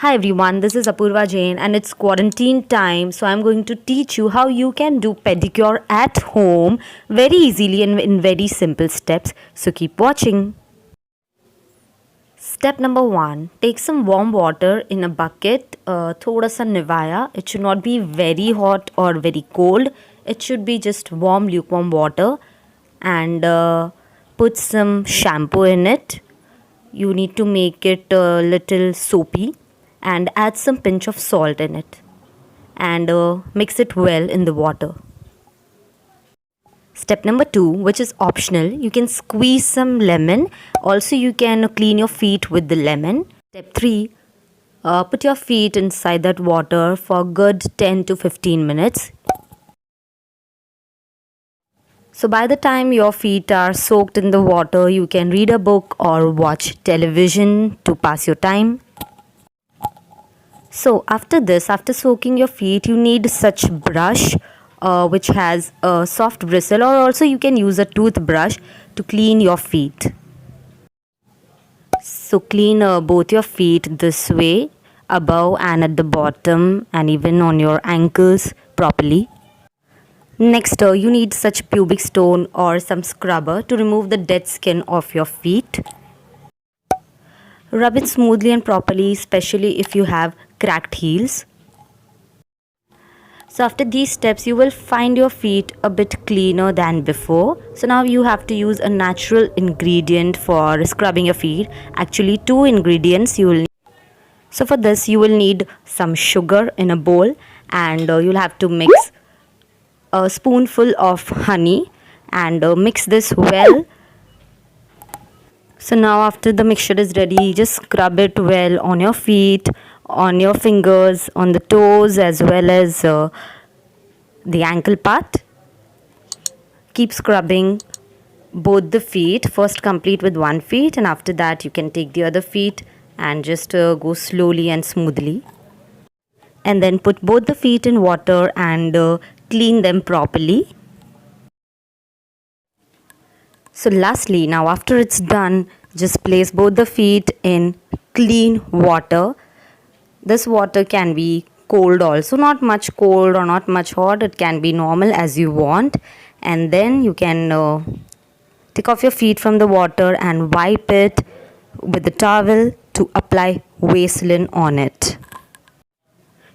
Hi everyone, this is Apurva Jain and it's quarantine time, so I'm going to teach you how you can do pedicure at home very easily and in very simple steps. So keep watching. Step number 1, take some warm water in a bucket, thoda sa nivaya. It should not be very hot or very cold. It should be just warm, lukewarm water, and put some shampoo in it. You need to make it a little soapy and add some pinch of salt in it and mix it well in the water. Step number 2, which is optional, you can squeeze some lemon. Also you can clean your feet with the lemon. Step 3, put your feet inside that water for good 10 to 15 minutes. So by the time your feet are soaked in the water, you can read a book or watch television to pass your time. So after this, after soaking your feet, you need such brush which has a soft bristle, or also you can use a toothbrush to clean your feet. So clean both your feet this way, above and at the bottom, and even on your ankles properly. Next, you need such pubic stone or some scrubber to remove the dead skin of your feet. Rub it smoothly and properly, especially if you have cracked heels. So after these steps, you will find your feet a bit cleaner than before. So now you have to use a natural ingredient for scrubbing your feet. Actually, 2 ingredients you will need. So for this, you will need some sugar in a bowl, and you'll have to mix a spoonful of honey and mix this well. So now after the mixture is ready, just scrub it well on your feet, on your fingers, on the toes, as well as the ankle part. Keep scrubbing both the feet. First complete with one feet, and after that you can take the other feet and just go slowly and smoothly. And then put both the feet in water and clean them properly. So lastly, now after it's done, just place both the feet in clean water. This water can be cold also, not much cold or not much hot. It can be normal as you want. And then you can take off your feet from the water and wipe it with the towel to apply Vaseline on it.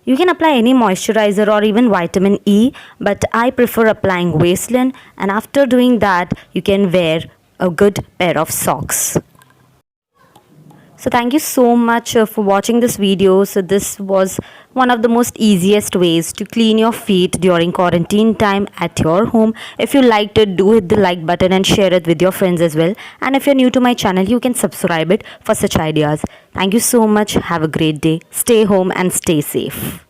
You can apply any moisturizer or even vitamin E, but I prefer applying Vaseline, and after doing that, you can wear a good pair of socks. So thank you so much for watching this video. So this was one of the most easiest ways to clean your feet during quarantine time at your home. If you liked it, do hit the like button and share it with your friends as well. And if you're new to my channel, you can subscribe it for such ideas. Thank you so much. Have a great day. Stay home and stay safe.